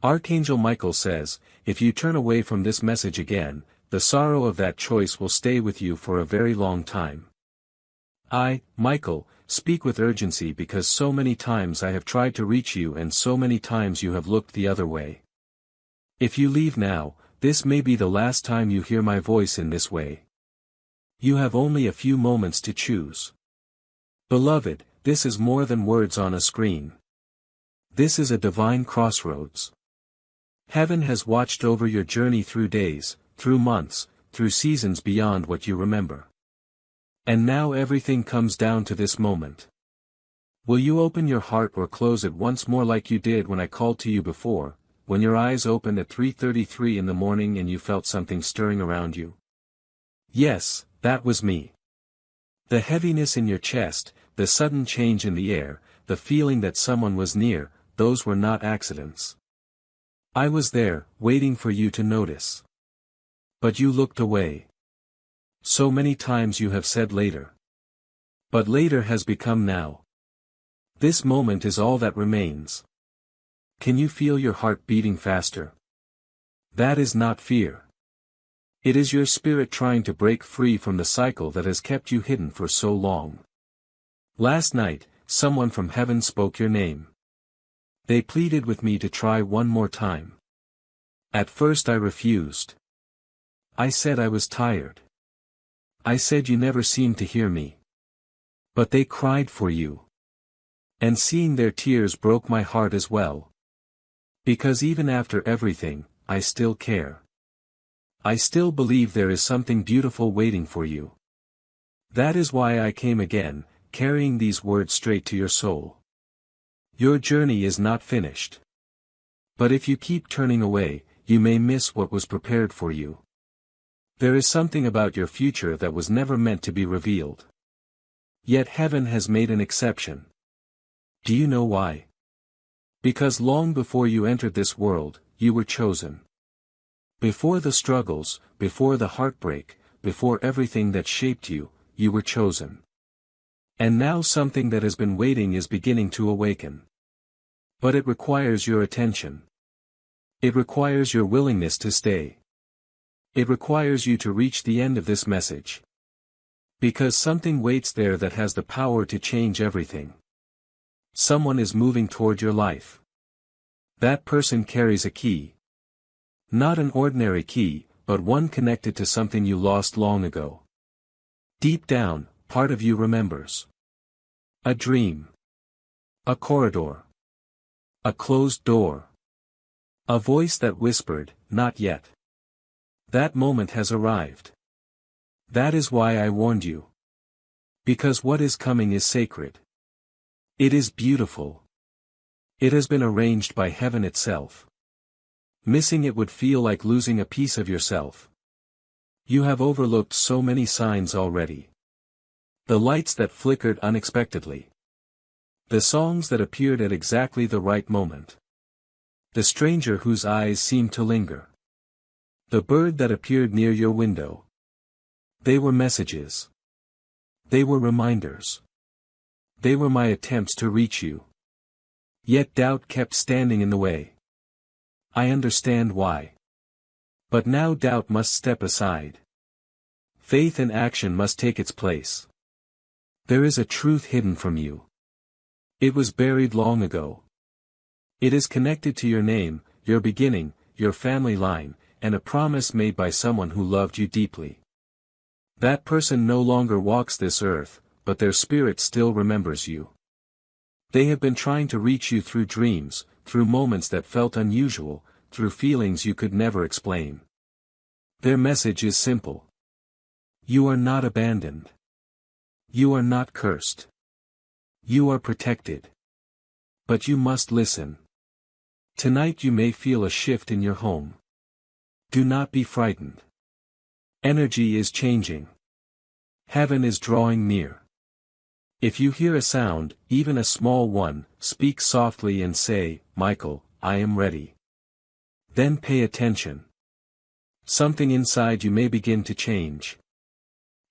Archangel Michael says, if you turn away from this message again, the sorrow of that choice will stay with you for a very long time. I, Michael, speak with urgency because so many times I have tried to reach you and so many times you have looked the other way. If you leave now, this may be the last time you hear my voice in this way. You have only a few moments to choose. Beloved, this is more than words on a screen. This is a divine crossroads. Heaven has watched over your journey through days, through months, through seasons beyond what you remember. And now everything comes down to this moment. Will you open your heart or close it once more like you did when I called to you before, when your eyes opened at 3:33 in the morning and you felt something stirring around you? Yes, that was me. The heaviness in your chest, the sudden change in the air, the feeling that someone was near, those were not accidents. I was there, waiting for you to notice. But you looked away. So many times you have said later. But later has become now. This moment is all that remains. Can you feel your heart beating faster? That is not fear. It is your spirit trying to break free from the cycle that has kept you hidden for so long. Last night, someone from heaven spoke your name. They pleaded with me to try one more time. At first I refused. I said I was tired. I said you never seemed to hear me. But they cried for you. And seeing their tears broke my heart as well. Because even after everything, I still care. I still believe there is something beautiful waiting for you. That is why I came again, carrying these words straight to your soul. Your journey is not finished. But if you keep turning away, you may miss what was prepared for you. There is something about your future that was never meant to be revealed. Yet heaven has made an exception. Do you know why? Because long before you entered this world, you were chosen. Before the struggles, before the heartbreak, before everything that shaped you, you were chosen. And now something that has been waiting is beginning to awaken. But it requires your attention. It requires your willingness to stay. It requires you to reach the end of this message. Because something waits there that has the power to change everything. Someone is moving toward your life. That person carries a key. Not an ordinary key, but one connected to something you lost long ago. Deep down, part of you remembers. A dream. A corridor. A closed door. A voice that whispered, "Not yet." That moment has arrived. That is why I warned you. Because what is coming is sacred. It is beautiful. It has been arranged by heaven itself. Missing it would feel like losing a piece of yourself. You have overlooked so many signs already. The lights that flickered unexpectedly. The songs that appeared at exactly the right moment. The stranger whose eyes seemed to linger. The bird that appeared near your window. They were messages. They were reminders. They were my attempts to reach you. Yet doubt kept standing in the way. I understand why. But now doubt must step aside. Faith and action must take its place. There is a truth hidden from you. It was buried long ago. It is connected to your name, your beginning, your family line, and a promise made by someone who loved you deeply. That person no longer walks this earth, but their spirit still remembers you. They have been trying to reach you through dreams, through moments that felt unusual, through feelings you could never explain. Their message is simple. You are not abandoned. You are not cursed. You are protected. But you must listen. Tonight you may feel a shift in your home. Do not be frightened. Energy is changing. Heaven is drawing near. If you hear a sound, even a small one, speak softly and say, "Michael, I am ready." Then pay attention. Something inside you may begin to change.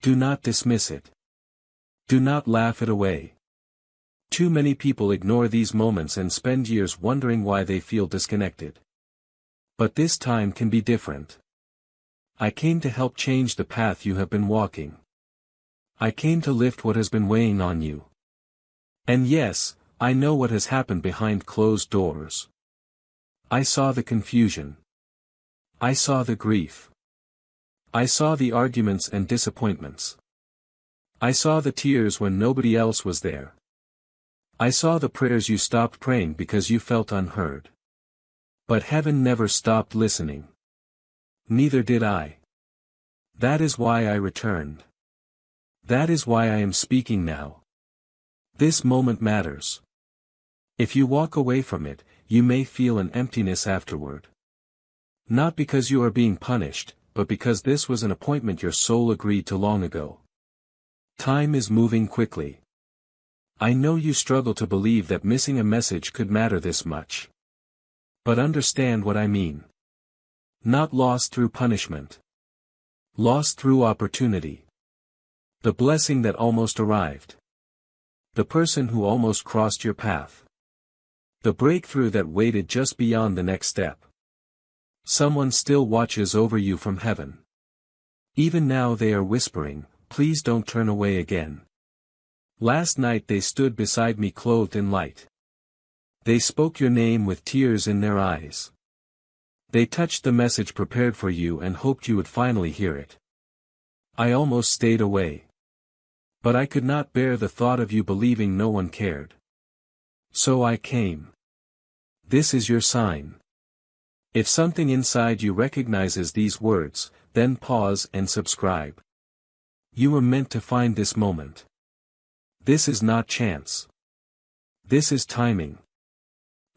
Do not dismiss it. Do not laugh it away. Too many people ignore these moments and spend years wondering why they feel disconnected. But this time can be different. I came to help change the path you have been walking. I came to lift what has been weighing on you. And yes, I know what has happened behind closed doors. I saw the confusion. I saw the grief. I saw the arguments and disappointments. I saw the tears when nobody else was there. I saw the prayers you stopped praying because you felt unheard. But heaven never stopped listening. Neither did I. That is why I returned. That is why I am speaking now. This moment matters. If you walk away from it, you may feel an emptiness afterward. Not because you are being punished, but because this was an appointment your soul agreed to long ago. Time is moving quickly. I know you struggle to believe that missing a message could matter this much. But understand what I mean. Not lost through punishment. Lost through opportunity. The blessing that almost arrived. The person who almost crossed your path. The breakthrough that waited just beyond the next step. Someone still watches over you from heaven. Even now they are whispering, please don't turn away again. Last night they stood beside me clothed in light. They spoke your name with tears in their eyes. They touched the message prepared for you and hoped you would finally hear it. I almost stayed away. But I could not bear the thought of you believing no one cared. So I came. This is your sign. If something inside you recognizes these words, then pause and subscribe. You were meant to find this moment. This is not chance. This is timing.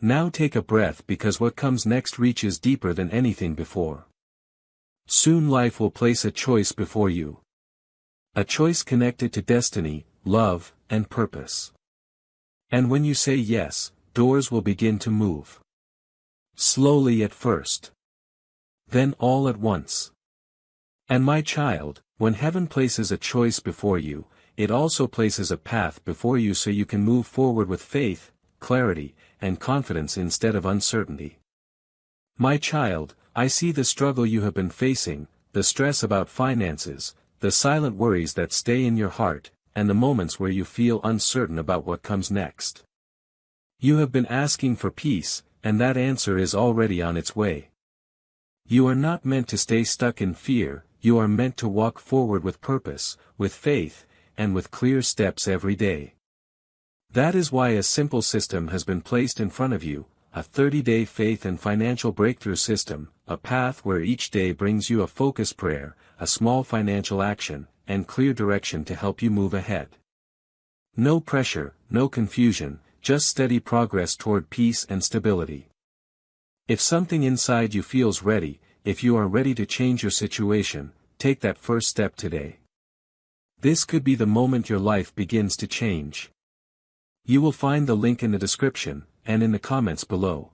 Now take a breath because what comes next reaches deeper than anything before. Soon life will place a choice before you. A choice connected to destiny, love, and purpose. And when you say yes, doors will begin to move. Slowly at first. Then all at once. And my child, when heaven places a choice before you, it also places a path before you so you can move forward with faith, clarity, and confidence instead of uncertainty. My child, I see the struggle you have been facing, the stress about finances, the silent worries that stay in your heart, and the moments where you feel uncertain about what comes next. You have been asking for peace, and that answer is already on its way. You are not meant to stay stuck in fear, you are meant to walk forward with purpose, with faith, and with clear steps every day. That is why a simple system has been placed in front of you, a 30-day faith and financial breakthrough system, a path where each day brings you a focused prayer, a small financial action, and clear direction to help you move ahead. No pressure, no confusion, just steady progress toward peace and stability. If something inside you feels ready, if you are ready to change your situation, take that first step today. This could be the moment your life begins to change. You will find the link in the description, and in the comments below.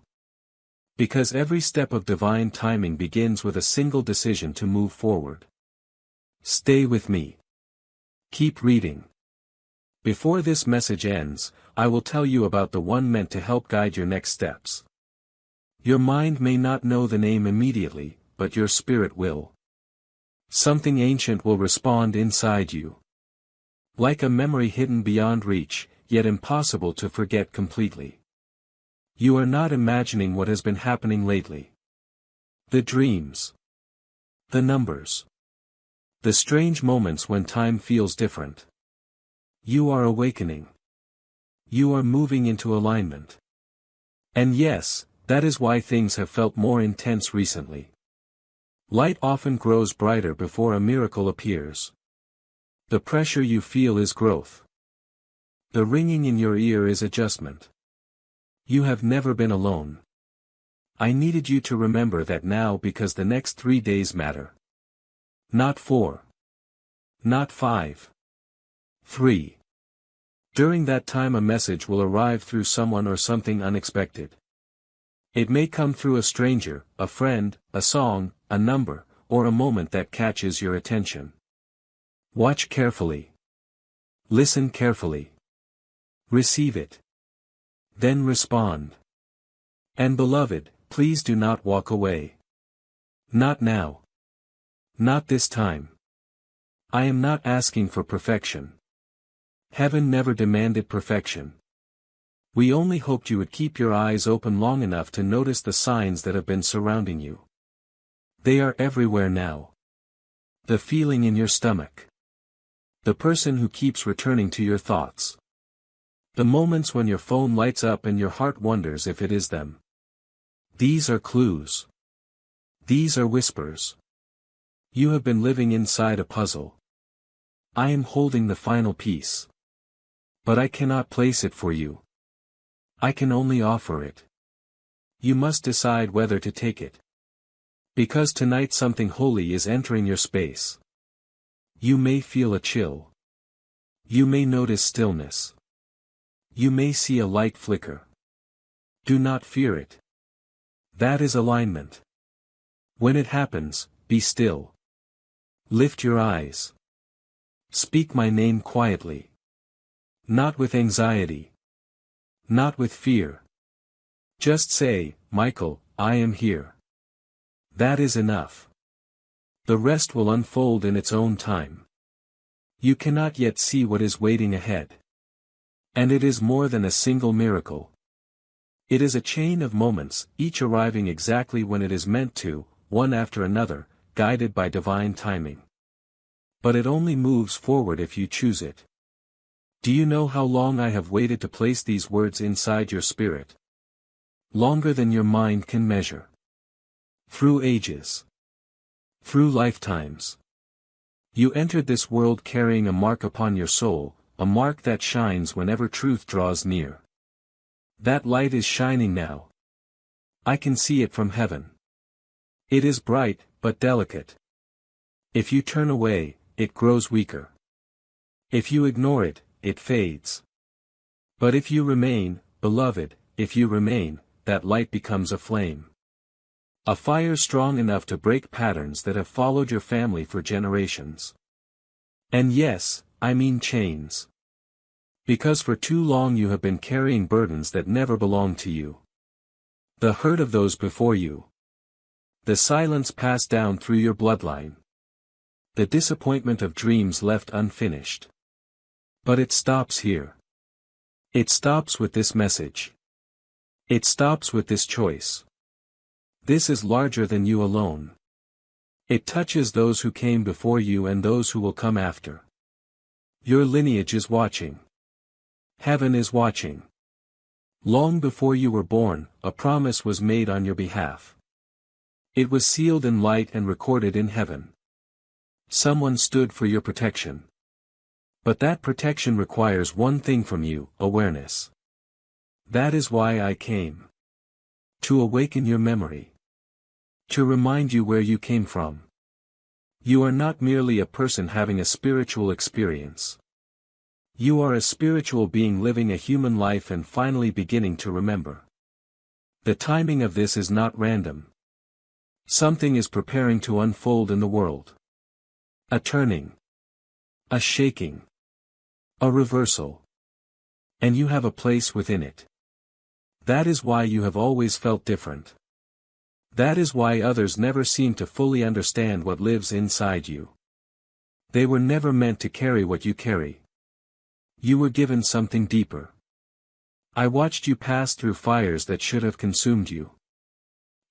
Because every step of divine timing begins with a single decision to move forward. Stay with me. Keep reading. Before this message ends, I will tell you about the one meant to help guide your next steps. Your mind may not know the name immediately, but your spirit will. Something ancient will respond inside you. Like a memory hidden beyond reach, yet impossible to forget completely. You are not imagining what has been happening lately. The dreams. The numbers. The strange moments when time feels different. You are awakening. You are moving into alignment. And yes, that is why things have felt more intense recently. Light often grows brighter before a miracle appears. The pressure you feel is growth. The ringing in your ear is adjustment. You have never been alone. I needed you to remember that now because the next 3 days matter. Not 4. Not 5. 3. During that time a message will arrive through someone or something unexpected. It may come through a stranger, a friend, a song, a number, or a moment that catches your attention. Watch carefully. Listen carefully. Receive it. Then respond. And beloved, please do not walk away. Not now. Not this time. I am not asking for perfection. Heaven never demanded perfection. We only hoped you would keep your eyes open long enough to notice the signs that have been surrounding you. They are everywhere now. The feeling in your stomach. The person who keeps returning to your thoughts. The moments when your phone lights up and your heart wonders if it is them. These are clues. These are whispers. You have been living inside a puzzle. I am holding the final piece. But I cannot place it for you. I can only offer it. You must decide whether to take it. Because tonight something holy is entering your space. You may feel a chill. You may notice stillness. You may see a light flicker. Do not fear it. That is alignment. When it happens, be still. Lift your eyes. Speak my name quietly. Not with anxiety. Not with fear. Just say, Michael, I am here. That is enough. The rest will unfold in its own time. You cannot yet see what is waiting ahead. And it is more than a single miracle. It is a chain of moments, each arriving exactly when it is meant to, one after another, guided by divine timing. But it only moves forward if you choose it. Do you know how long I have waited to place these words inside your spirit? Longer than your mind can measure. Through ages. Through lifetimes. You entered this world carrying a mark upon your soul, a mark that shines whenever truth draws near. That light is shining now. I can see it from heaven. It is bright, but delicate. If you turn away, it grows weaker. If you ignore it, it fades. But if you remain, beloved, if you remain, that light becomes a flame. A fire strong enough to break patterns that have followed your family for generations. And yes, I mean chains. Because for too long you have been carrying burdens that never belonged to you. The hurt of those before you. The silence passed down through your bloodline. The disappointment of dreams left unfinished. But it stops here. It stops with this message. It stops with this choice. This is larger than you alone. It touches those who came before you and those who will come after. Your lineage is watching. Heaven is watching. Long before you were born, a promise was made on your behalf. It was sealed in light and recorded in heaven. Someone stood for your protection. But that protection requires one thing from you, awareness. That is why I came. To awaken your memory. To remind you where you came from. You are not merely a person having a spiritual experience. You are a spiritual being living a human life and finally beginning to remember. The timing of this is not random. Something is preparing to unfold in the world. A turning. A shaking. A reversal. And you have a place within it. That is why you have always felt different. That is why others never seem to fully understand what lives inside you. They were never meant to carry what you carry. You were given something deeper. I watched you pass through fires that should have consumed you.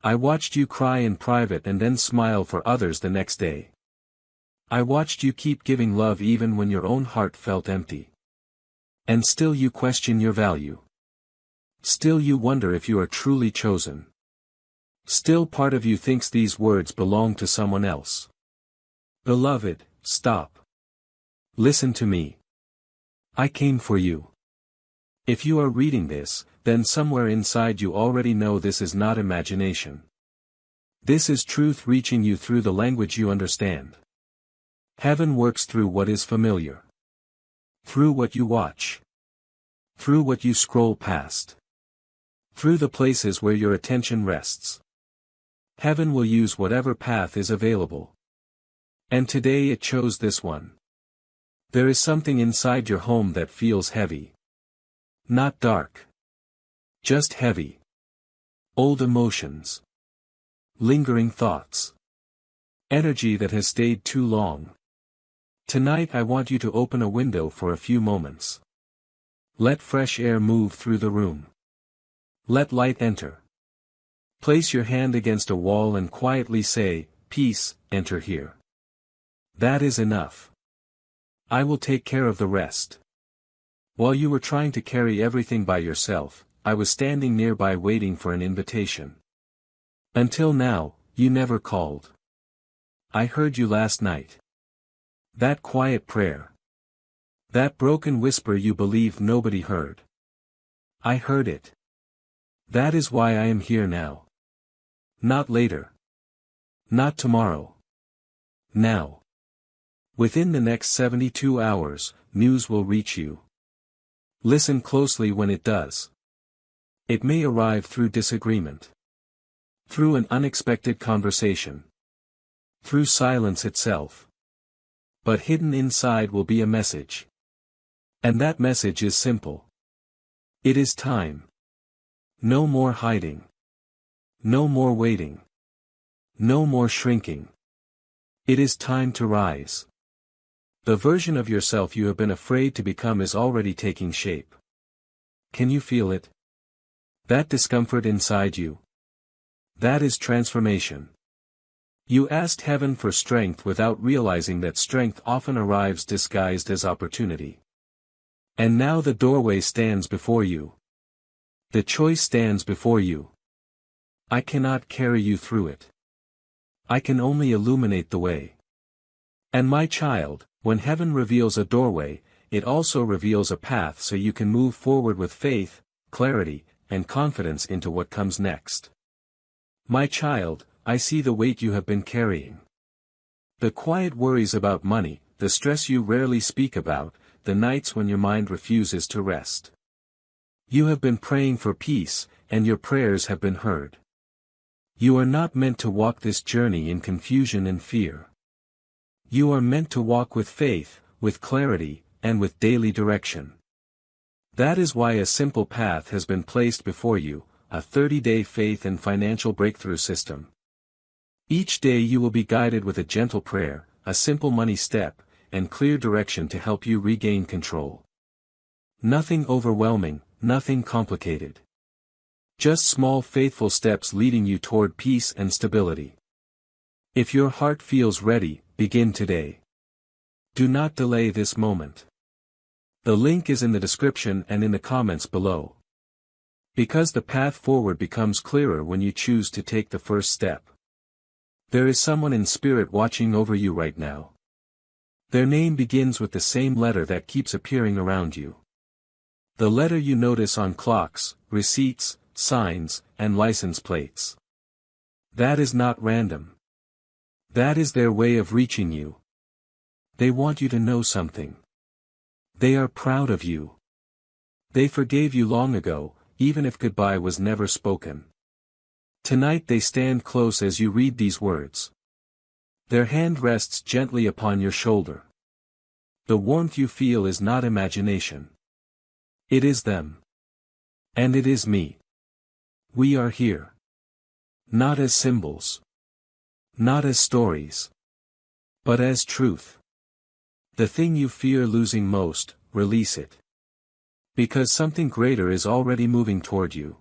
I watched you cry in private and then smile for others the next day. I watched you keep giving love even when your own heart felt empty. And still you question your value. Still you wonder if you are truly chosen. Still part of you thinks these words belong to someone else. Beloved, stop. Listen to me. I came for you. If you are reading this, then somewhere inside you already know this is not imagination. This is truth reaching you through the language you understand. Heaven works through what is familiar. Through what you watch. Through what you scroll past. Through the places where your attention rests. Heaven will use whatever path is available. And today it chose this one. There is something inside your home that feels heavy. Not dark. Just heavy. Old emotions. Lingering thoughts. Energy that has stayed too long. Tonight I want you to open a window for a few moments. Let fresh air move through the room. Let light enter. Place your hand against a wall and quietly say, "Peace, enter here." That is enough. I will take care of the rest. While you were trying to carry everything by yourself, I was standing nearby waiting for an invitation. Until now, you never called. I heard you last night. That quiet prayer. That broken whisper you believed nobody heard. I heard it. That is why I am here now. Not later. Not tomorrow. Now. Within the next 72 hours, news will reach you. Listen closely when it does. It may arrive through disagreement. Through an unexpected conversation. Through silence itself. But hidden inside will be a message. And that message is simple. It is time. No more hiding. No more waiting. No more shrinking. It is time to rise. The version of yourself you have been afraid to become is already taking shape. Can you feel it? That discomfort inside you. That is transformation. You asked heaven for strength without realizing that strength often arrives disguised as opportunity. And now the doorway stands before you. The choice stands before you. I cannot carry you through it. I can only illuminate the way. And my child, when heaven reveals a doorway, it also reveals a path so you can move forward with faith, clarity, and confidence into what comes next. My child, I see the weight you have been carrying. The quiet worries about money, the stress you rarely speak about, the nights when your mind refuses to rest. You have been praying for peace, and your prayers have been heard. You are not meant to walk this journey in confusion and fear. You are meant to walk with faith, with clarity, and with daily direction. That is why a simple path has been placed before you, a 30-day faith and financial breakthrough system. Each day you will be guided with a gentle prayer, a simple money step, and clear direction to help you regain control. Nothing overwhelming, nothing complicated. Just small faithful steps leading you toward peace and stability. If your heart feels ready, begin today. Do not delay this moment. The link is in the description and in the comments below. Because the path forward becomes clearer when you choose to take the first step. There is someone in spirit watching over you right now. Their name begins with the same letter that keeps appearing around you. The letter you notice on clocks, receipts, signs, and license plates. That is not random. That is their way of reaching you. They want you to know something. They are proud of you. They forgave you long ago, even if goodbye was never spoken. Tonight they stand close as you read these words. Their hand rests gently upon your shoulder. The warmth you feel is not imagination. It is them. And it is me. We are here. Not as symbols. Not as stories. But as truth. The thing you fear losing most, release it. Because something greater is already moving toward you.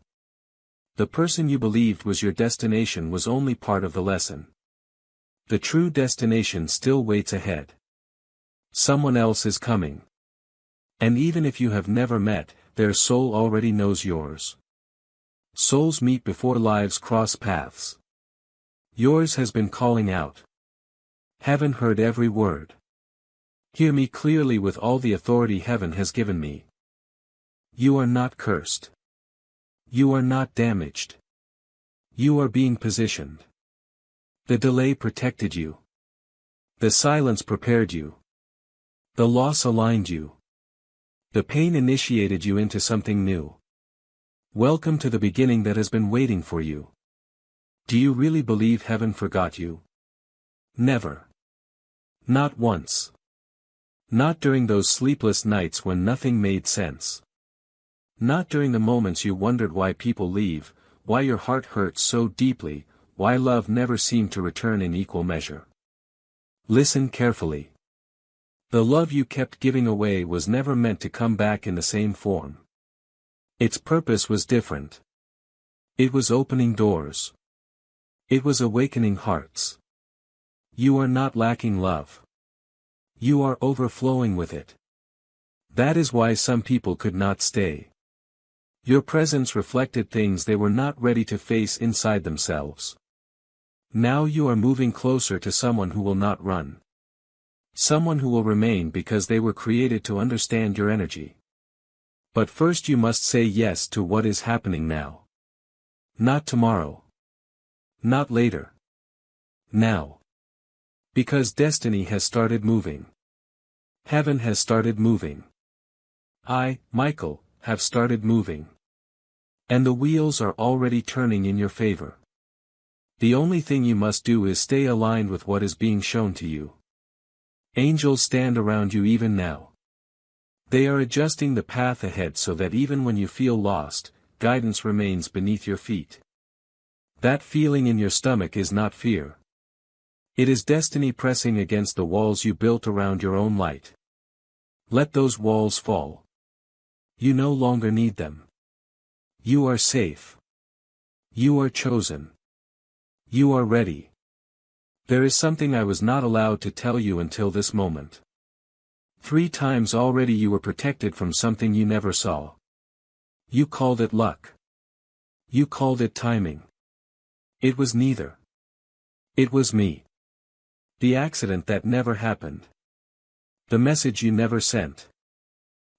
The person you believed was your destination was only part of the lesson. The true destination still waits ahead. Someone else is coming. And even if you have never met, their soul already knows yours. Souls meet before lives cross paths. Yours has been calling out. Heaven heard every word. Hear me clearly with all the authority heaven has given me. You are not cursed. You are not damaged. You are being positioned. The delay protected you. The silence prepared you. The loss aligned you. The pain initiated you into something new. Welcome to the beginning that has been waiting for you. Do you really believe heaven forgot you? Never. Not once. Not during those sleepless nights when nothing made sense. Not during the moments you wondered why people leave, why your heart hurt so deeply, why love never seemed to return in equal measure. Listen carefully. The love you kept giving away was never meant to come back in the same form. Its purpose was different. It was opening doors. It was awakening hearts. You are not lacking love. You are overflowing with it. That is why some people could not stay. Your presence reflected things they were not ready to face inside themselves. Now you are moving closer to someone who will not run. Someone who will remain because they were created to understand your energy. But first you must say yes to what is happening now. Not tomorrow. Not later. Now. Because destiny has started moving. Heaven has started moving. I, Michael, have started moving. And the wheels are already turning in your favor. The only thing you must do is stay aligned with what is being shown to you. Angels stand around you even now. They are adjusting the path ahead so that even when you feel lost, guidance remains beneath your feet. That feeling in your stomach is not fear. It is destiny pressing against the walls you built around your own light. Let those walls fall. You no longer need them. You are safe. You are chosen. You are ready. There is something I was not allowed to tell you until this moment. 3 times already you were protected from something you never saw. You called it luck. You called it timing. It was neither. It was me. The accident that never happened. The message you never sent.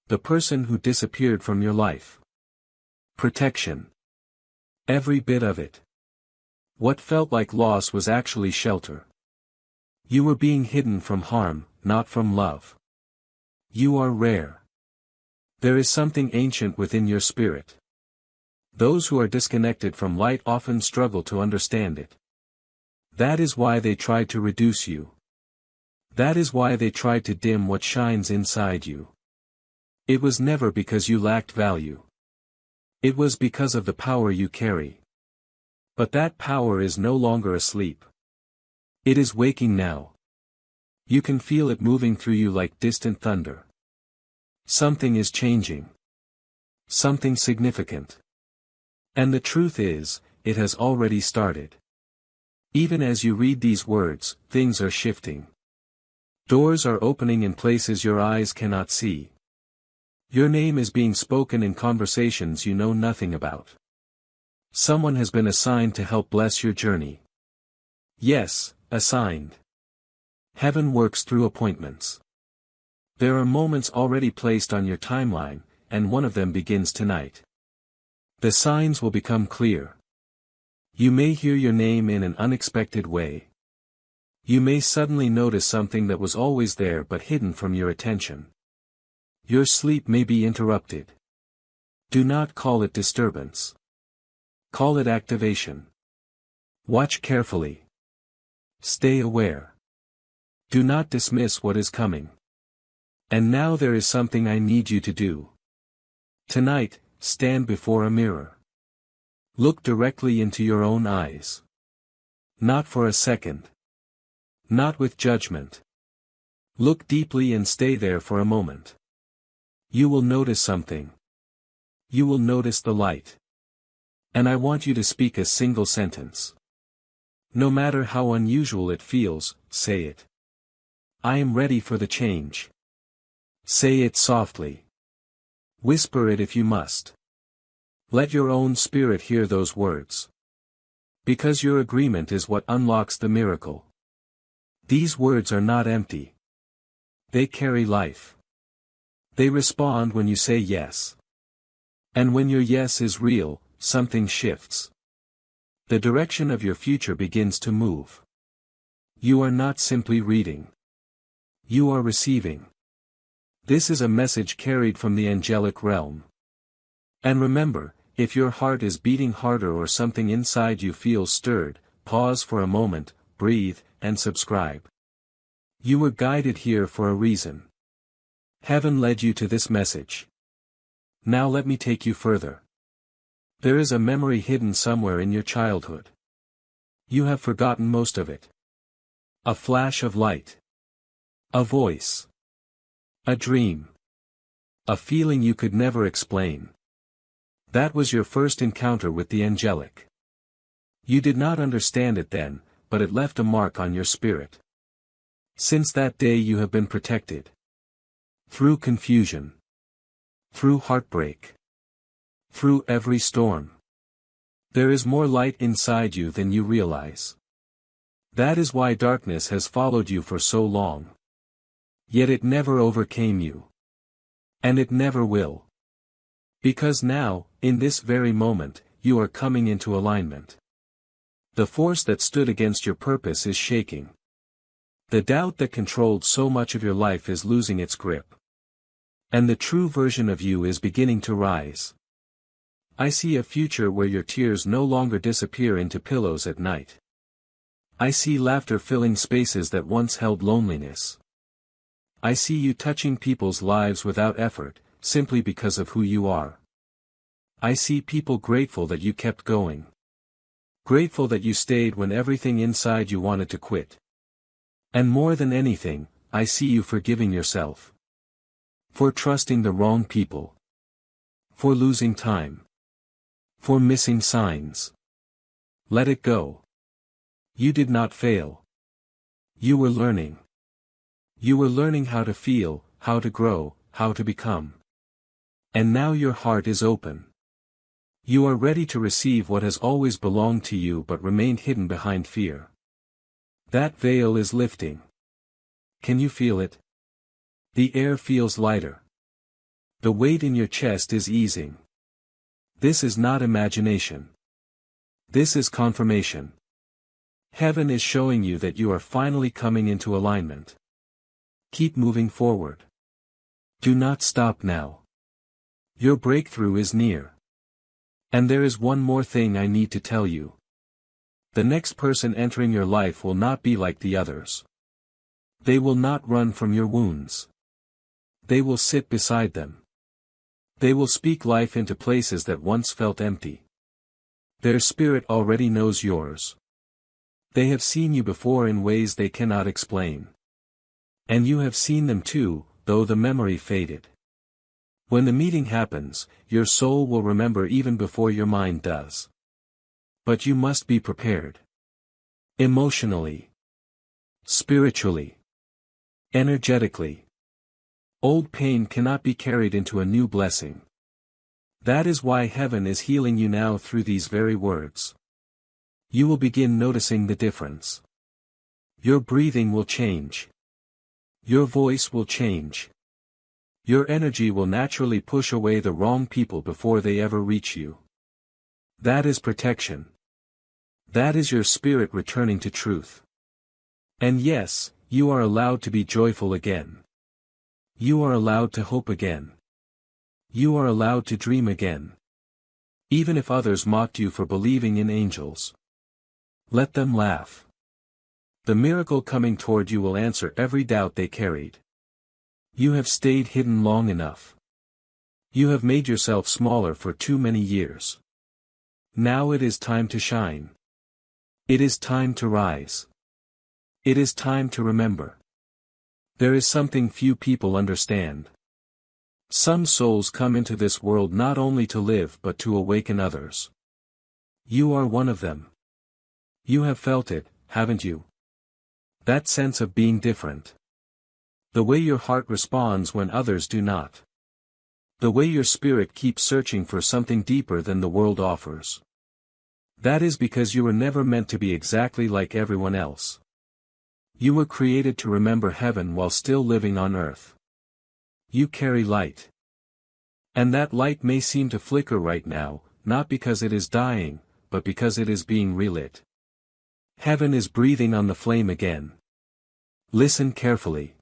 The person who disappeared from your life. Protection. Every bit of it. What felt like loss was actually shelter. You were being hidden from harm, not from love. You are rare. There is something ancient within your spirit. Those who are disconnected from light often struggle to understand it. That is why they try to reduce you. That is why they try to dim what shines inside you. It was never because you lacked value. It was because of the power you carry. But that power is no longer asleep. It is waking now. You can feel it moving through you like distant thunder. Something is changing. Something significant. And the truth is, it has already started. Even as you read these words, things are shifting. Doors are opening in places your eyes cannot see. Your name is being spoken in conversations you know nothing about. Someone has been assigned to help bless your journey. Yes, assigned. Heaven works through appointments. There are moments already placed on your timeline, and one of them begins tonight. The signs will become clear. You may hear your name in an unexpected way. You may suddenly notice something that was always there but hidden from your attention. Your sleep may be interrupted. Do not call it disturbance. Call it activation. Watch carefully. Stay aware. Do not dismiss what is coming. And now there is something I need you to do. Tonight, stand before a mirror. Look directly into your own eyes. Not for a second. Not with judgment. Look deeply and stay there for a moment. You will notice something. You will notice the light. And I want you to speak a single sentence. No matter how unusual it feels, say it. I am ready for the change. Say it softly. Whisper it if you must. Let your own spirit hear those words. Because your agreement is what unlocks the miracle. These words are not empty. They carry life. They respond when you say yes. And when your yes is real, something shifts. The direction of your future begins to move. You are not simply reading. You are receiving. This is a message carried from the angelic realm. And remember, if your heart is beating harder or something inside you feels stirred, pause for a moment, breathe, and subscribe. You were guided here for a reason. Heaven led you to this message. Now let me take you further. There is a memory hidden somewhere in your childhood. You have forgotten most of it. A flash of light. A voice. A dream. A feeling you could never explain. That was your first encounter with the angelic. You did not understand it then, but it left a mark on your spirit. Since that day you have been protected. Through confusion. Through heartbreak. Through every storm. There is more light inside you than you realize. That is why darkness has followed you for so long. Yet it never overcame you. And it never will. Because now, in this very moment, you are coming into alignment. The force that stood against your purpose is shaking. The doubt that controlled so much of your life is losing its grip. And the true version of you is beginning to rise. I see a future where your tears no longer disappear into pillows at night. I see laughter filling spaces that once held loneliness. I see you touching people's lives without effort, simply because of who you are. I see people grateful that you kept going. Grateful that you stayed when everything inside you wanted to quit. And more than anything, I see you forgiving yourself. For trusting the wrong people. For losing time. For missing signs. Let it go. You did not fail. You were learning. You were learning how to feel, how to grow, how to become. And now your heart is open. You are ready to receive what has always belonged to you but remained hidden behind fear. That veil is lifting. Can you feel it? The air feels lighter. The weight in your chest is easing. This is not imagination. This is confirmation. Heaven is showing you that you are finally coming into alignment. Keep moving forward. Do not stop now. Your breakthrough is near. And there is one more thing I need to tell you. The next person entering your life will not be like the others. They will not run from your wounds. They will sit beside them. They will speak life into places that once felt empty. Their spirit already knows yours. They have seen you before in ways they cannot explain. And you have seen them too, though the memory faded. When the meeting happens, your soul will remember even before your mind does. But you must be prepared. Emotionally. Spiritually. Energetically. Old pain cannot be carried into a new blessing. That is why heaven is healing you now through these very words. You will begin noticing the difference. Your breathing will change. Your voice will change. Your energy will naturally push away the wrong people before they ever reach you. That is protection. That is your spirit returning to truth. And yes, you are allowed to be joyful again. You are allowed to hope again. You are allowed to dream again. Even if others mocked you for believing in angels. Let them laugh. The miracle coming toward you will answer every doubt they carried. You have stayed hidden long enough. You have made yourself smaller for too many years. Now it is time to shine. It is time to rise. It is time to remember. There is something few people understand. Some souls come into this world not only to live but to awaken others. You are one of them. You have felt it, haven't you? That sense of being different. The way your heart responds when others do not. The way your spirit keeps searching for something deeper than the world offers. That is because you were never meant to be exactly like everyone else. You were created to remember heaven while still living on earth. You carry light. And that light may seem to flicker right now, not because it is dying, but because it is being relit. Heaven is breathing on the flame again. Listen carefully.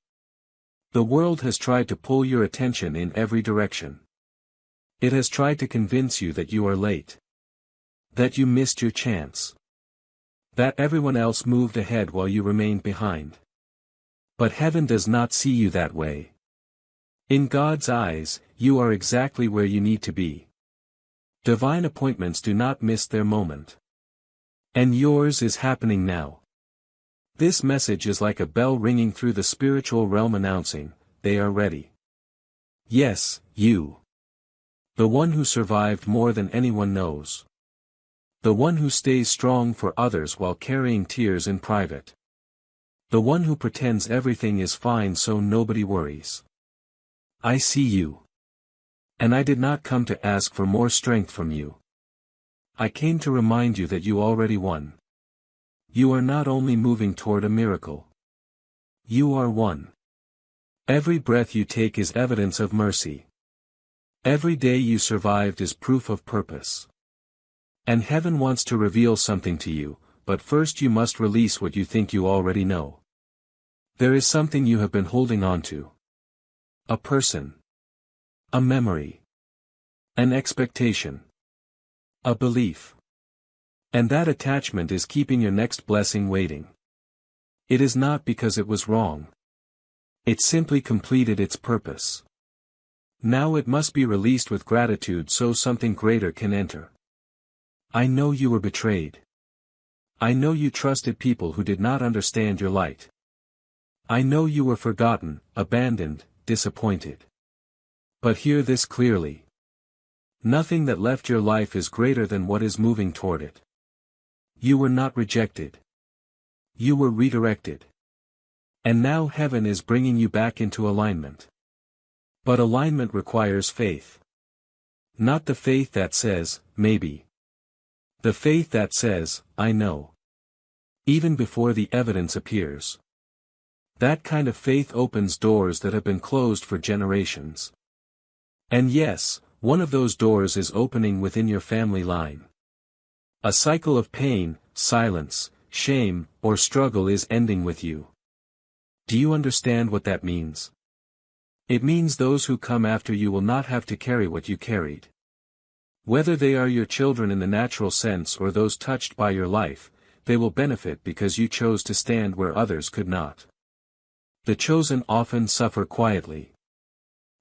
The world has tried to pull your attention in every direction. It has tried to convince you that you are late. That you missed your chance. That everyone else moved ahead while you remained behind. But heaven does not see you that way. In God's eyes, you are exactly where you need to be. Divine appointments do not miss their moment. And yours is happening now. This message is like a bell ringing through the spiritual realm announcing, they are ready. Yes, you. The one who survived more than anyone knows. The one who stays strong for others while carrying tears in private. The one who pretends everything is fine so nobody worries. I see you. And I did not come to ask for more strength from you. I came to remind you that you already won. You are not only moving toward a miracle. You are one. Every breath you take is evidence of mercy. Every day you survived is proof of purpose. And heaven wants to reveal something to you, but first you must release what you think you already know. There is something you have been holding on to. A person. A memory. An expectation. A belief. And that attachment is keeping your next blessing waiting. It is not because it was wrong. It simply completed its purpose. Now it must be released with gratitude so something greater can enter. I know you were betrayed. I know you trusted people who did not understand your light. I know you were forgotten, abandoned, disappointed. But hear this clearly. Nothing that left your life is greater than what is moving toward it. You were not rejected. You were redirected. And now heaven is bringing you back into alignment. But alignment requires faith. Not the faith that says, maybe. The faith that says, I know. Even before the evidence appears. That kind of faith opens doors that have been closed for generations. And yes, one of those doors is opening within your family line. A cycle of pain, silence, shame, or struggle is ending with you. Do you understand what that means? It means those who come after you will not have to carry what you carried. Whether they are your children in the natural sense or those touched by your life, they will benefit because you chose to stand where others could not. The chosen often suffer quietly.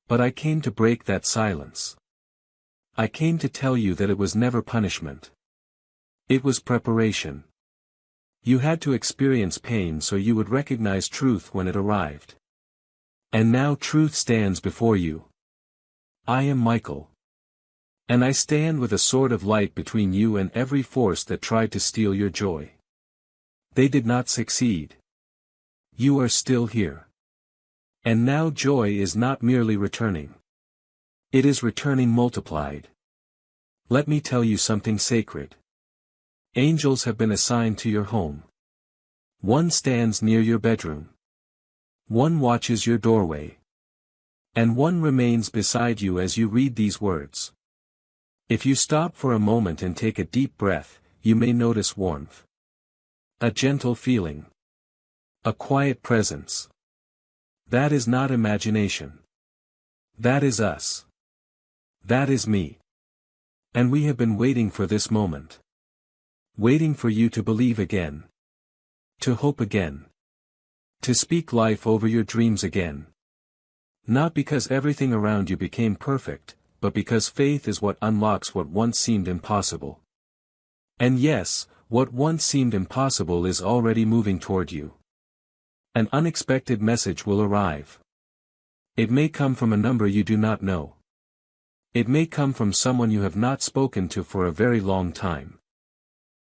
But I came to break that silence. I came to tell you that it was never punishment. It was preparation. You had to experience pain so you would recognize truth when it arrived. And now truth stands before you. I am Michael. And I stand with a sword of light between you and every force that tried to steal your joy. They did not succeed. You are still here. And now joy is not merely returning. It is returning multiplied. Let me tell you something sacred. Angels have been assigned to your home. One stands near your bedroom. One watches your doorway. And one remains beside you as you read these words. If you stop for a moment and take a deep breath, you may notice warmth. A gentle feeling. A quiet presence. That is not imagination. That is us. That is me. And we have been waiting for this moment. Waiting for you to believe again. To hope again. To speak life over your dreams again. Not because everything around you became perfect, but because faith is what unlocks what once seemed impossible. And yes, what once seemed impossible is already moving toward you. An unexpected message will arrive. It may come from a number you do not know. It may come from someone you have not spoken to for a very long time.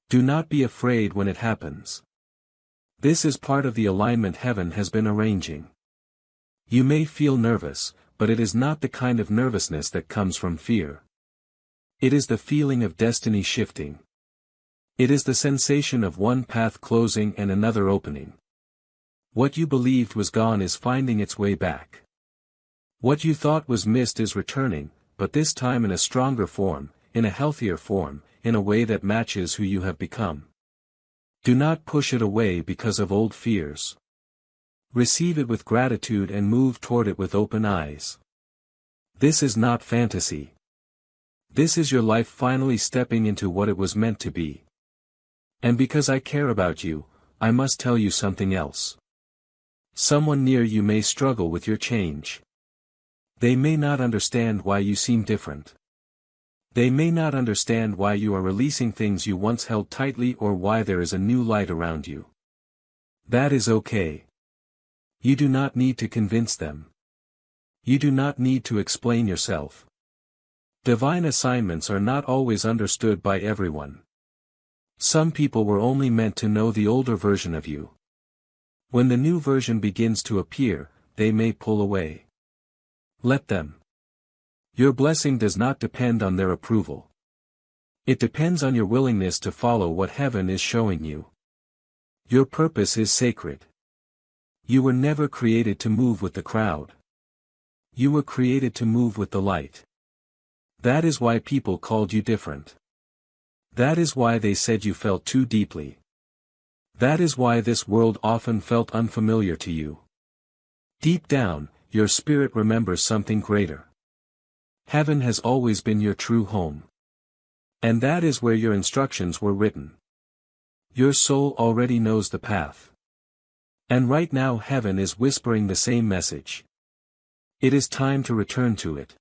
Do not be afraid when it happens. This is part of the alignment heaven has been arranging. You may feel nervous, but it is not the kind of nervousness that comes from fear. It is the feeling of destiny shifting. It is the sensation of one path closing and another opening. What you believed was gone is finding its way back. What you thought was missed is returning, but this time in a stronger form, in a healthier form, in a way that matches who you have become. Do not push it away because of old fears. Receive it with gratitude and move toward it with open eyes. This is not fantasy. This is your life finally stepping into what it was meant to be. And because I care about you, I must tell you something else. Someone near you may struggle with your change. They may not understand why you seem different. They may not understand why you are releasing things you once held tightly or why there is a new light around you. That is okay. You do not need to convince them. You do not need to explain yourself. Divine assignments are not always understood by everyone. Some people were only meant to know the older version of you. When the new version begins to appear, they may pull away. Let them. Your blessing does not depend on their approval. It depends on your willingness to follow what heaven is showing you. Your purpose is sacred. You were never created to move with the crowd. You were created to move with the light. That is why people called you different. That is why they said you felt too deeply. That is why this world often felt unfamiliar to you. Deep down, your spirit remembers something greater. Heaven has always been your true home. And that is where your instructions were written. Your soul already knows the path. And right now heaven is whispering the same message. It is time to return to it.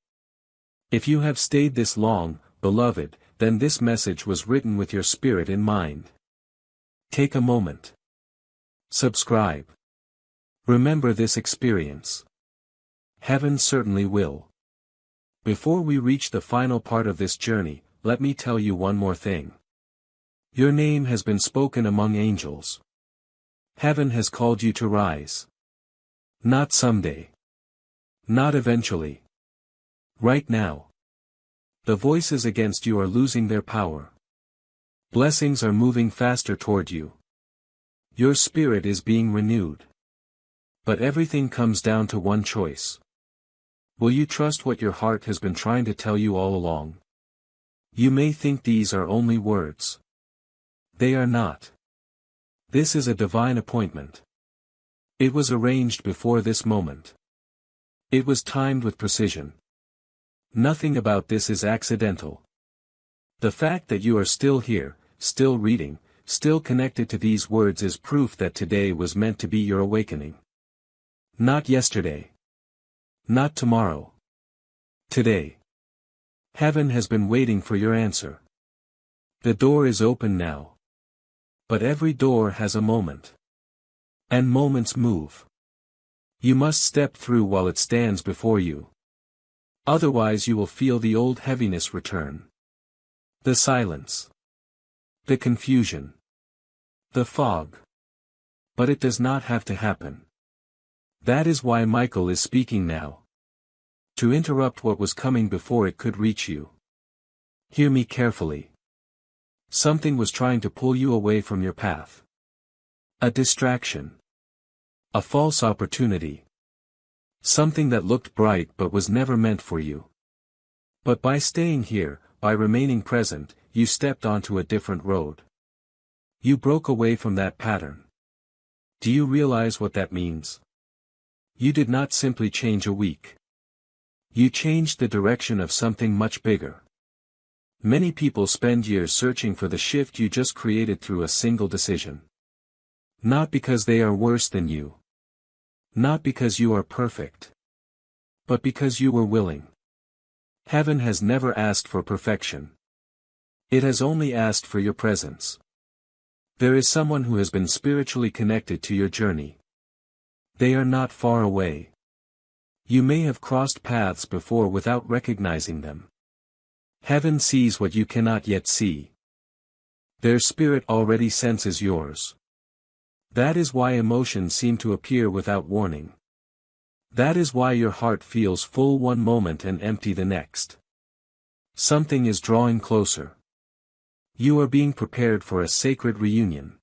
If you have stayed this long, beloved, then this message was written with your spirit in mind. Take a moment. Subscribe. Remember this experience. Heaven certainly will. Before we reach the final part of this journey, let me tell you one more thing. Your name has been spoken among angels. Heaven has called you to rise. Not someday. Not eventually. Right now. The voices against you are losing their power. Blessings are moving faster toward you. Your spirit is being renewed. But everything comes down to one choice. Will you trust what your heart has been trying to tell you all along? You may think these are only words. They are not. This is a divine appointment. It was arranged before this moment. It was timed with precision. Nothing about this is accidental. The fact that you are still here, still reading, still connected to these words is proof that today was meant to be your awakening. Not yesterday. Not tomorrow. Today. Heaven has been waiting for your answer. The door is open now. But every door has a moment. And moments move. You must step through while it stands before you. Otherwise you will feel the old heaviness return. The silence. The confusion. The fog. But it does not have to happen. That is why Michael is speaking now. To interrupt what was coming before it could reach you. Hear me carefully. Something was trying to pull you away from your path. A distraction. A false opportunity. Something that looked bright but was never meant for you. But by staying here, by remaining present, you stepped onto a different road. You broke away from that pattern. Do you realize what that means? You did not simply change a week. You changed the direction of something much bigger. Many people spend years searching for the shift you just created through a single decision. Not because they are worse than you. Not because you are perfect. But because you were willing. Heaven has never asked for perfection. It has only asked for your presence. There is someone who has been spiritually connected to your journey. They are not far away. You may have crossed paths before without recognizing them. Heaven sees what you cannot yet see. Their spirit already senses yours. That is why emotions seem to appear without warning. That is why your heart feels full one moment and empty the next. Something is drawing closer. You are being prepared for a sacred reunion.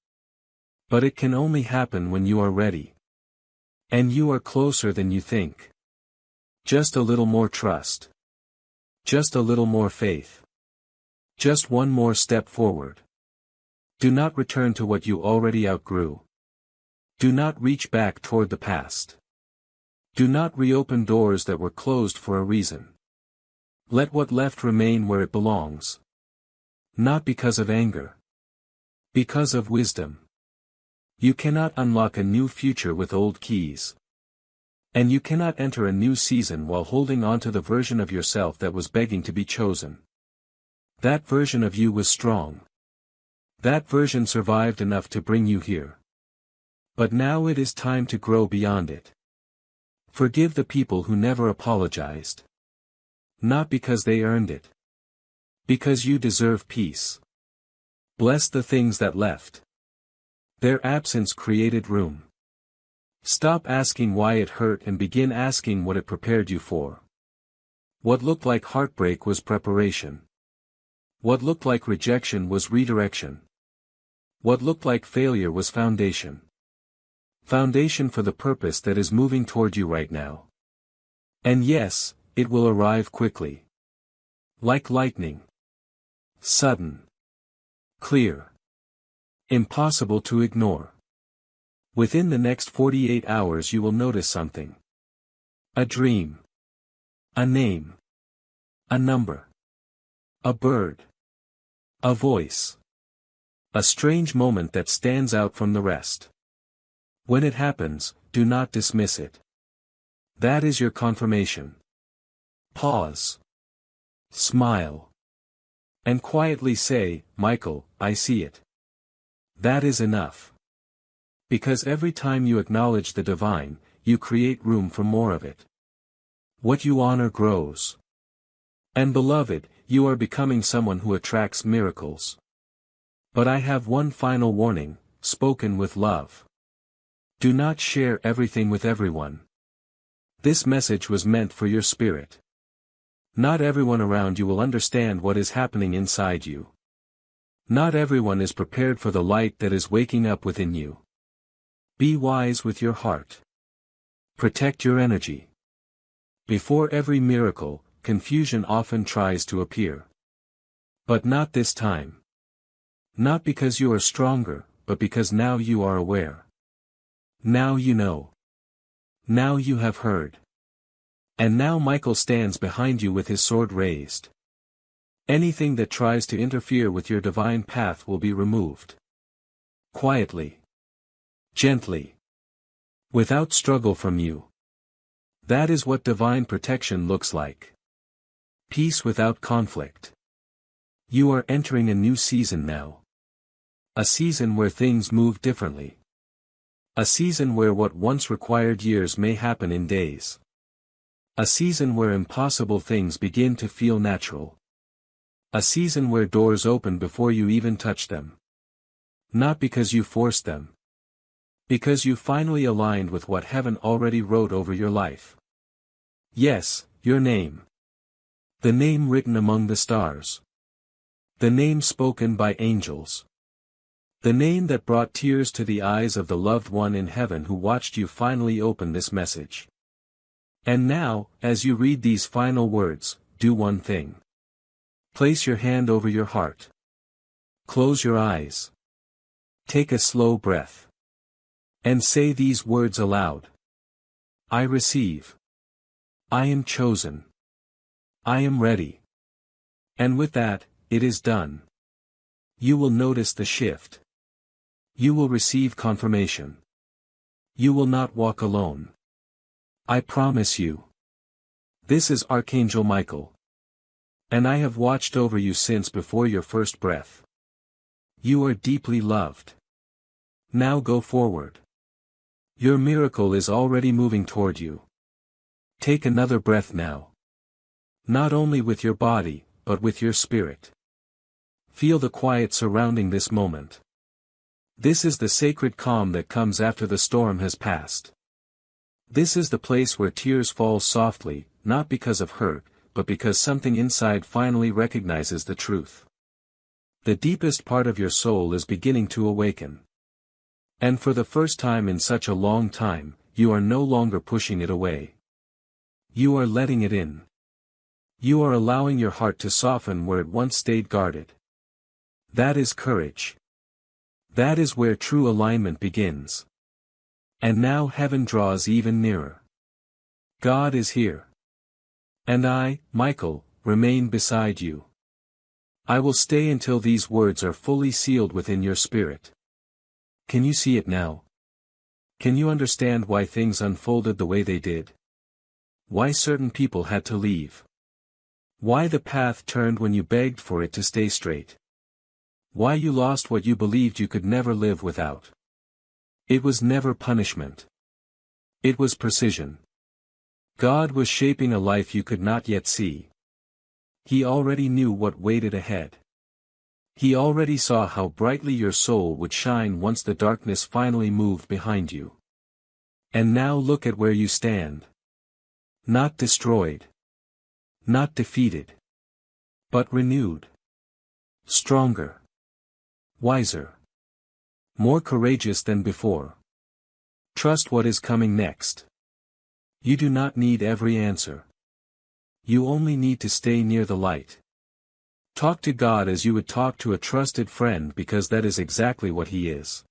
But it can only happen when you are ready. And you are closer than you think. Just a little more trust. Just a little more faith. Just one more step forward. Do not return to what you already outgrew. Do not reach back toward the past. Do not reopen doors that were closed for a reason. Let what left remain where it belongs. Not because of anger. Because of wisdom. You cannot unlock a new future with old keys. And you cannot enter a new season while holding on to the version of yourself that was begging to be chosen. That version of you was strong. That version survived enough to bring you here. But now it is time to grow beyond it. Forgive the people who never apologized. Not because they earned it. Because you deserve peace. Bless the things that left. Their absence created room. Stop asking why it hurt and begin asking what it prepared you for. What looked like heartbreak was preparation. What looked like rejection was redirection. What looked like failure was foundation. Foundation for the purpose that is moving toward you right now. And yes, it will arrive quickly. Like lightning. Sudden. Clear. Impossible to ignore. Within the next 48 hours you will notice something. A dream. A name. A number. A bird. A voice. A strange moment that stands out from the rest. When it happens, do not dismiss it. That is your confirmation. Pause. Smile. And quietly say, Michael, I see it. That is enough. Because every time you acknowledge the divine, you create room for more of it. What you honor grows. And beloved, you are becoming someone who attracts miracles. But I have one final warning, spoken with love. Do not share everything with everyone. This message was meant for your spirit. Not everyone around you will understand what is happening inside you. Not everyone is prepared for the light that is waking up within you. Be wise with your heart. Protect your energy. Before every miracle, confusion often tries to appear. But not this time. Not because you are stronger, but because now you are aware. Now you know. Now you have heard. And now Michael stands behind you with his sword raised. Anything that tries to interfere with your divine path will be removed. Quietly. Gently. Without struggle from you. That is what divine protection looks like. Peace without conflict. You are entering a new season now. A season where things move differently. A season where what once required years may happen in days. A season where impossible things begin to feel natural. A season where doors open before you even touch them. Not because you forced them. Because you finally aligned with what heaven already wrote over your life. Yes, your name. The name written among the stars. The name spoken by angels. The name that brought tears to the eyes of the loved one in heaven who watched you finally open this message. And now, as you read these final words, do one thing. Place your hand over your heart. Close your eyes. Take a slow breath. And say these words aloud. I receive. I am chosen. I am ready. And with that, it is done. You will notice the shift. You will receive confirmation. You will not walk alone. I promise you. This is Archangel Michael. And I have watched over you since before your first breath. You are deeply loved. Now go forward. Your miracle is already moving toward you. Take another breath now. Not only with your body, but with your spirit. Feel the quiet surrounding this moment. This is the sacred calm that comes after the storm has passed. This is the place where tears fall softly, not because of hurt, but because something inside finally recognizes the truth. The deepest part of your soul is beginning to awaken. And for the first time in such a long time, you are no longer pushing it away. You are letting it in. You are allowing your heart to soften where it once stayed guarded. That is courage. That is where true alignment begins. And now heaven draws even nearer. God is here. And I, Michael, remain beside you. I will stay until these words are fully sealed within your spirit. Can you see it now? Can you understand why things unfolded the way they did? Why certain people had to leave? Why the path turned when you begged for it to stay straight? Why you lost what you believed you could never live without? It was never punishment. It was precision. God was shaping a life you could not yet see. He already knew what waited ahead. He already saw how brightly your soul would shine once the darkness finally moved behind you. And now look at where you stand. Not destroyed. Not defeated. But renewed. Stronger. Wiser. More courageous than before. Trust what is coming next. You do not need every answer. You only need to stay near the light. Talk to God as you would talk to a trusted friend, because that is exactly what He is.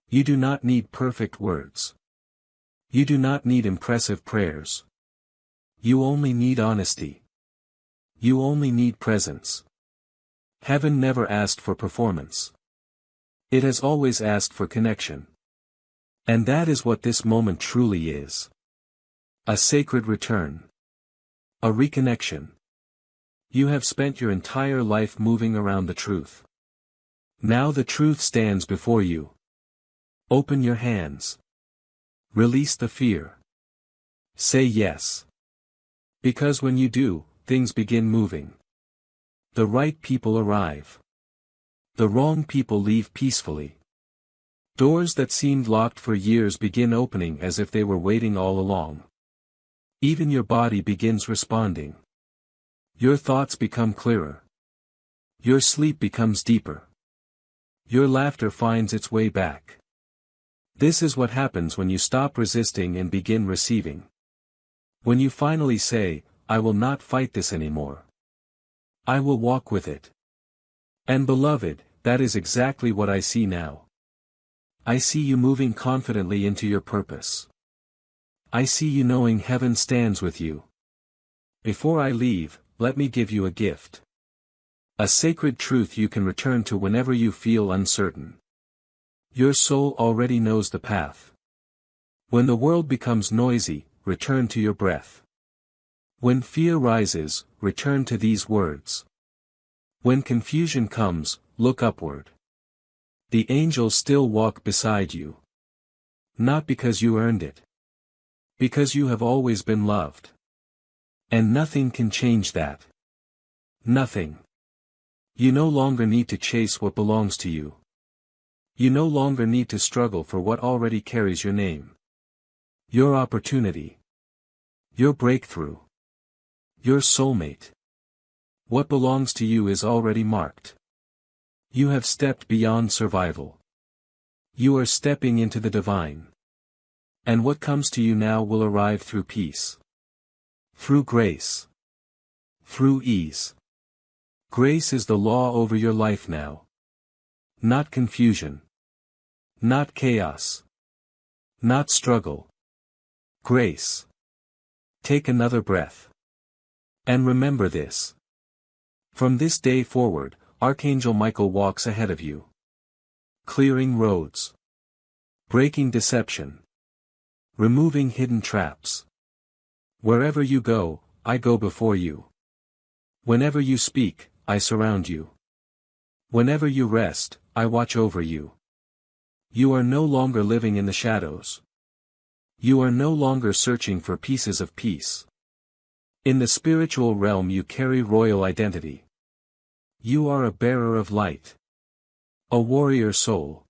You do not need perfect words. You do not need impressive prayers. You only need honesty. You only need presence. Heaven never asked for performance. It has always asked for connection. And that is what this moment truly is. A sacred return. A reconnection. You have spent your entire life moving around the truth. Now the truth stands before you. Open your hands. Release the fear. Say yes. Because when you do, things begin moving. The right people arrive. The wrong people leave peacefully. Doors that seemed locked for years begin opening as if they were waiting all along. Even your body begins responding. Your thoughts become clearer. Your sleep becomes deeper. Your laughter finds its way back. This is what happens when you stop resisting and begin receiving. When you finally say, I will not fight this anymore. I will walk with it. And beloved, that is exactly what I see now. I see you moving confidently into your purpose. I see you knowing heaven stands with you. Before I leave, let me give you a gift. A sacred truth you can return to whenever you feel uncertain. Your soul already knows the path. When the world becomes noisy, return to your breath. When fear rises, return to these words. When confusion comes, look upward. The angels still walk beside you. Not because you earned it. Because you have always been loved. And nothing can change that. Nothing. You no longer need to chase what belongs to you. You no longer need to struggle for what already carries your name. Your opportunity. Your breakthrough. Your soulmate. What belongs to you is already marked. You have stepped beyond survival. You are stepping into the divine. And what comes to you now will arrive through peace. Through grace. Through ease. Grace is the law over your life now. Not confusion. Not chaos. Not struggle. Grace. Take another breath. And remember this. From this day forward, Archangel Michael walks ahead of you. Clearing roads. Breaking deception. Removing hidden traps. Wherever you go, I go before you. Whenever you speak, I surround you. Whenever you rest, I watch over you. You are no longer living in the shadows. You are no longer searching for pieces of peace. In the spiritual realm you carry royal identity. You are a bearer of light. A warrior soul.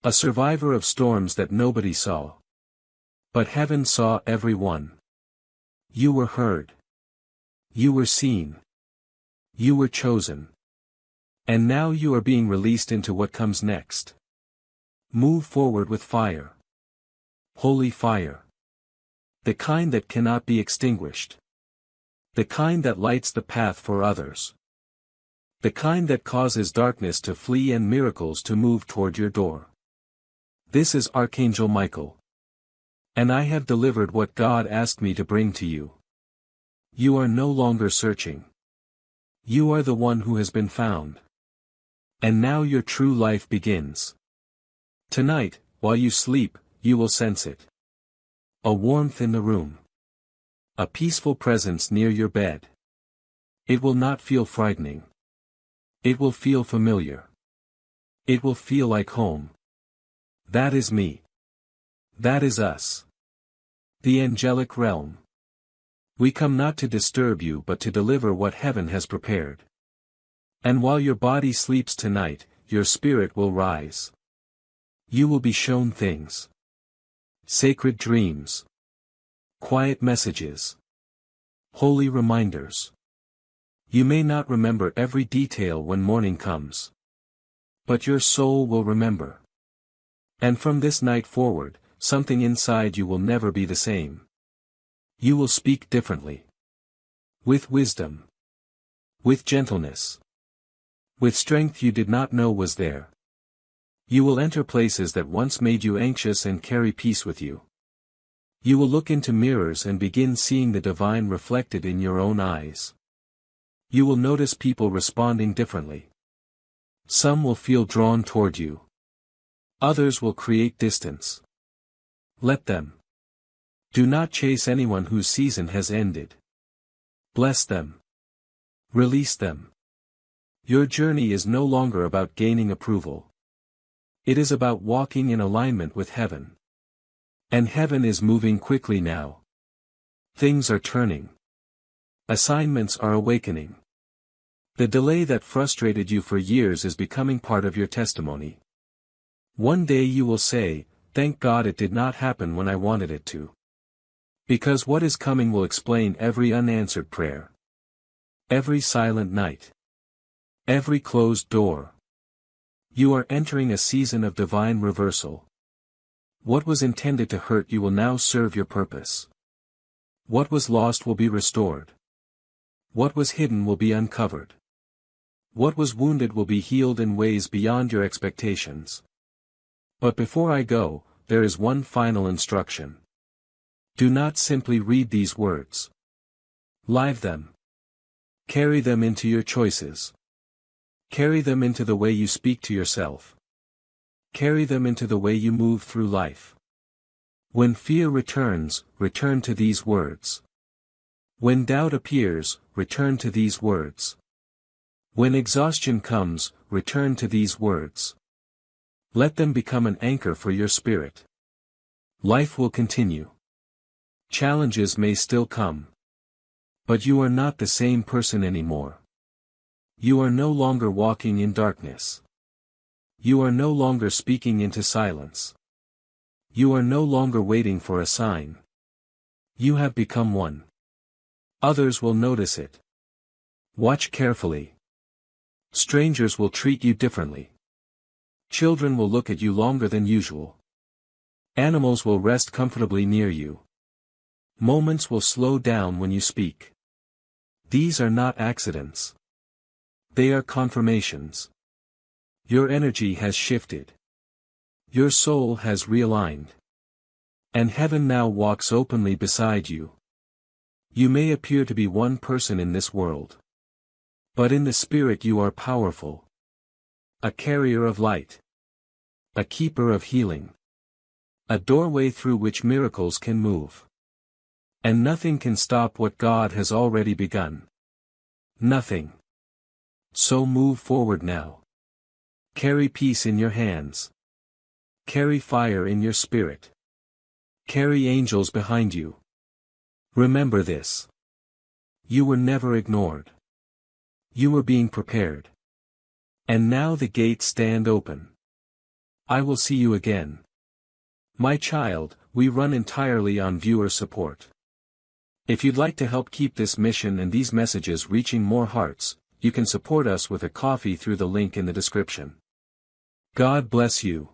A survivor of storms that nobody saw. But heaven saw every one. You were heard. You were seen. You were chosen. And now you are being released into what comes next. Move forward with fire. Holy fire. The kind that cannot be extinguished. The kind that lights the path for others. The kind that causes darkness to flee and miracles to move toward your door. This is Archangel Michael. And I have delivered what God asked me to bring to you. You are no longer searching. You are the one who has been found. And now your true life begins. Tonight, while you sleep, you will sense it. A warmth in the room. A peaceful presence near your bed. It will not feel frightening. It will feel familiar. It will feel like home. That is me. That is us. The angelic realm. We come not to disturb you but to deliver what heaven has prepared. And while your body sleeps tonight, your spirit will rise. You will be shown things. Sacred dreams. Quiet messages. Holy reminders. You may not remember every detail when morning comes. But your soul will remember. And from this night forward, something inside you will never be the same. You will speak differently. With wisdom. With gentleness. With strength you did not know was there. You will enter places that once made you anxious and carry peace with you. You will look into mirrors and begin seeing the divine reflected in your own eyes. You will notice people responding differently. Some will feel drawn toward you. Others will create distance. Let them. Do not chase anyone whose season has ended. Bless them. Release them. Your journey is no longer about gaining approval. It is about walking in alignment with heaven. And heaven is moving quickly now. Things are turning. Assignments are awakening. The delay that frustrated you for years is becoming part of your testimony. One day you will say, "Thank God it did not happen when I wanted it to." Because what is coming will explain every unanswered prayer. Every silent night. Every closed door. You are entering a season of divine reversal. What was intended to hurt you will now serve your purpose. What was lost will be restored. What was hidden will be uncovered. What was wounded will be healed in ways beyond your expectations. But before I go, there is one final instruction. Do not simply read these words. Live them. Carry them into your choices. Carry them into the way you speak to yourself. Carry them into the way you move through life. When fear returns, return to these words. When doubt appears, return to these words. When exhaustion comes, return to these words. Let them become an anchor for your spirit. Life will continue. Challenges may still come. But you are not the same person anymore. You are no longer walking in darkness. You are no longer speaking into silence. You are no longer waiting for a sign. You have become one. Others will notice it. Watch carefully. Strangers will treat you differently. Children will look at you longer than usual. Animals will rest comfortably near you. Moments will slow down when you speak. These are not accidents. They are confirmations. Your energy has shifted. Your soul has realigned. And heaven now walks openly beside you. You may appear to be one person in this world. But in the spirit you are powerful. A carrier of light. A keeper of healing. A doorway through which miracles can move. And nothing can stop what God has already begun. Nothing. So move forward now. Carry peace in your hands. Carry fire in your spirit. Carry angels behind you. Remember this. You were never ignored. You were being prepared. And now the gates stand open. I will see you again. My child, we run entirely on viewer support. If you'd like to help keep this mission and these messages reaching more hearts, you can support us with a coffee through the link in the description. God bless you.